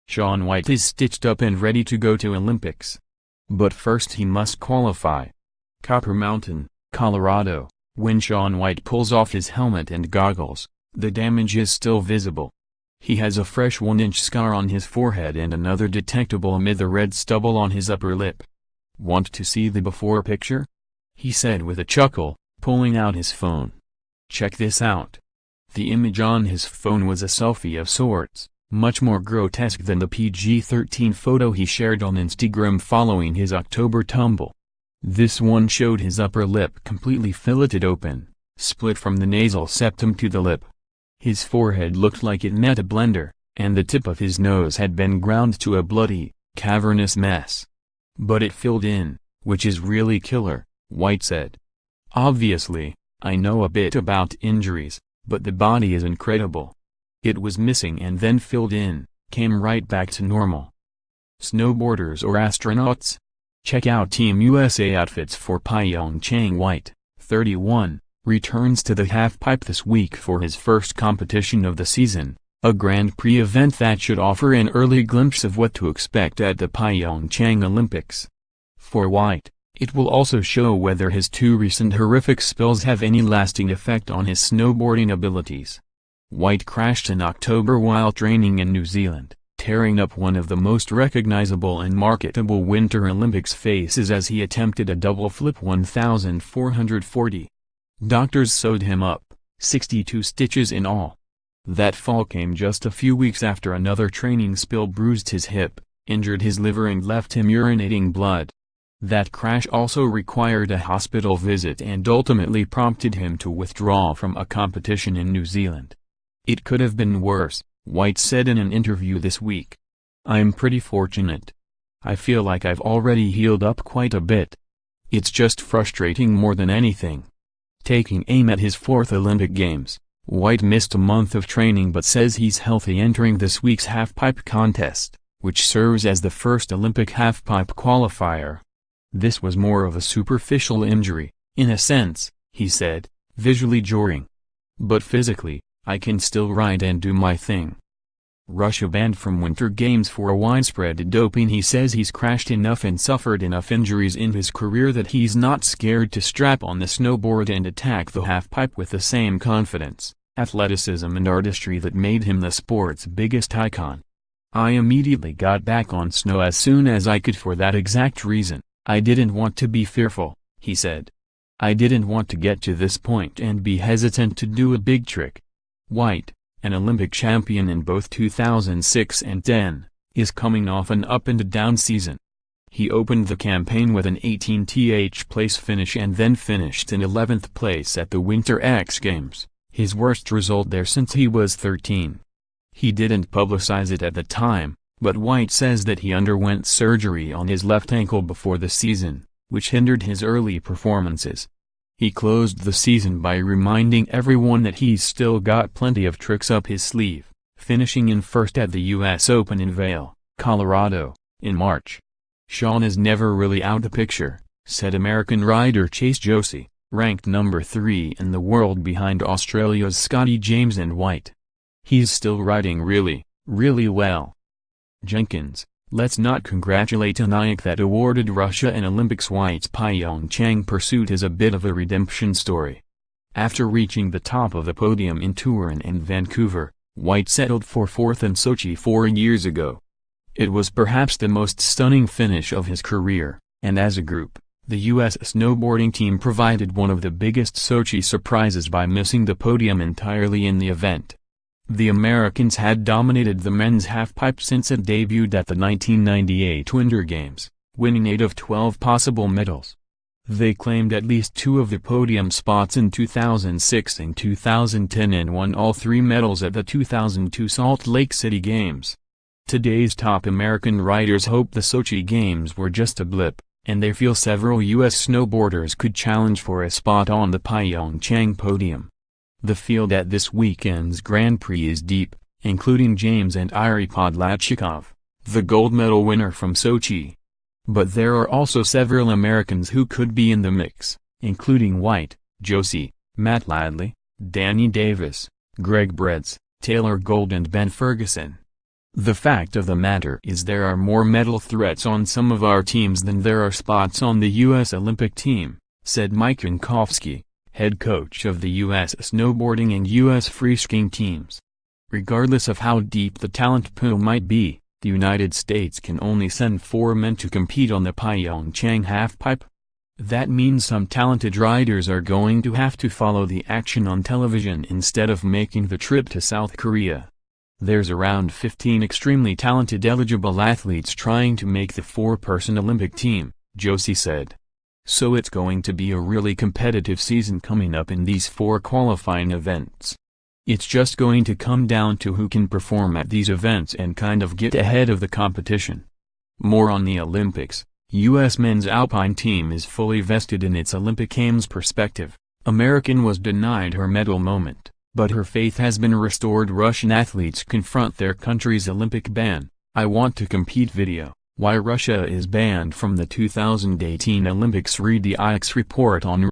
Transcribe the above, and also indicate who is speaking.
Speaker 1: Shaun White is stitched up and ready to go to Olympics. But first he must qualify. Copper Mountain, Colorado. When Shaun White pulls off his helmet and goggles, the damage is still visible. He has a fresh 1-inch scar on his forehead and another detectable amid the red stubble on his upper lip. "Want to see the before picture?" he said with a chuckle, pulling out his phone. "Check this out." The image on his phone was a selfie of sorts, much more grotesque than the PG-13 photo he shared on Instagram following his October tumble. This one showed his upper lip completely filleted open, split from the nasal septum to the lip. His forehead looked like it met a blender, and the tip of his nose had been ground to a bloody, cavernous mess. "But it filled in, which is really killer," White said. "Obviously, I know a bit about injuries, but the body is incredible. It was missing and then filled in, came right back to normal." Snowboarders or astronauts? Check out Team USA outfits for Pyeongchang. White, 31, returns to the halfpipe this week for his first competition of the season, a Grand Prix event that should offer an early glimpse of what to expect at the Pyeongchang Olympics. For White, it will also show whether his two recent horrific spills have any lasting effect on his snowboarding abilities. White crashed in October while training in New Zealand, tearing up one of the most recognizable and marketable Winter Olympics faces as he attempted a double flip 1440. Doctors sewed him up, 62 stitches in all. That fall came just a few weeks after another training spill bruised his hip, injured his liver and left him urinating blood. That crash also required a hospital visit and ultimately prompted him to withdraw from a competition in New Zealand. "It could have been worse," White said in an interview this week. "I'm pretty fortunate. I feel like I've already healed up quite a bit. It's just frustrating more than anything." Taking aim at his fourth Olympic Games, White missed a month of training but says he's healthy entering this week's halfpipe contest, which serves as the first Olympic halfpipe qualifier. "This was more of a superficial injury, in a sense," he said, visually jarring. "But physically, I can still ride and do my thing." Russia banned from Winter Games for widespread doping. He says he's crashed enough and suffered enough injuries in his career that he's not scared to strap on the snowboard and attack the halfpipe with the same confidence, athleticism and artistry that made him the sport's biggest icon. "I immediately got back on snow as soon as I could for that exact reason. I didn't want to be fearful," he said. "I didn't want to get to this point and be hesitant to do a big trick." White, an Olympic champion in both 2006 and 10, is coming off an up-and-down season. He opened the campaign with an 18th place finish and then finished in 11th place at the Winter X Games, his worst result there since he was 13. He didn't publicize it at the time, but White says that he underwent surgery on his left ankle before the season, which hindered his early performances. He closed the season by reminding everyone that he's still got plenty of tricks up his sleeve, finishing in first at the US Open in Vail, Colorado, in March. "Shaun is never really out of the picture," said American rider Chase Josie, ranked number 3 in the world behind Australia's Scotty James and White. "He's still riding really, really well." Jenkins, let's not congratulate a Nike that awarded Russia an Olympics. White's Pyeongchang pursuit is a bit of a redemption story. After reaching the top of the podium in Turin and Vancouver, White settled for 4th in Sochi 4 years ago. It was perhaps the most stunning finish of his career, and as a group, the U.S. snowboarding team provided one of the biggest Sochi surprises by missing the podium entirely in the event. The Americans had dominated the men's halfpipe since it debuted at the 1998 Winter Games, winning 8 of 12 possible medals. They claimed at least 2 of the podium spots in 2006 and 2010 and won all 3 medals at the 2002 Salt Lake City Games. Today's top American riders hope the Sochi Games were just a blip, and they feel several U.S. snowboarders could challenge for a spot on the Pyeongchang podium. The field at this weekend's Grand Prix is deep, including James and Yuri Podlachikov, the gold medal winner from Sochi. But there are also several Americans who could be in the mix, including White, Josie, Matt Ladley, Danny Davis, Greg Bredz, Taylor Gold and Ben Ferguson. The fact of the matter is there are more medal threats on some of our teams than there are spots on the U.S. Olympic team, said Mike Jankowski, head coach of the U.S. snowboarding and U.S. freeskiing teams. Regardless of how deep the talent pool might be, the United States can only send 4 men to compete on the Pyeongchang halfpipe. That means some talented riders are going to have to follow the action on television instead of making the trip to South Korea. There's around 15 extremely talented eligible athletes trying to make the 4-person Olympic team, Josie said. So it's going to be a really competitive season coming up in these 4 qualifying events. It's just going to come down to who can perform at these events and kind of get ahead of the competition. More on the Olympics. U.S. men's alpine team is fully vested in its Olympic Games perspective. American was denied her medal moment, but her faith has been restored. Russian athletes confront their country's Olympic ban. I want to compete video. Why Russia is banned from the 2018 Olympics. Read the IX report on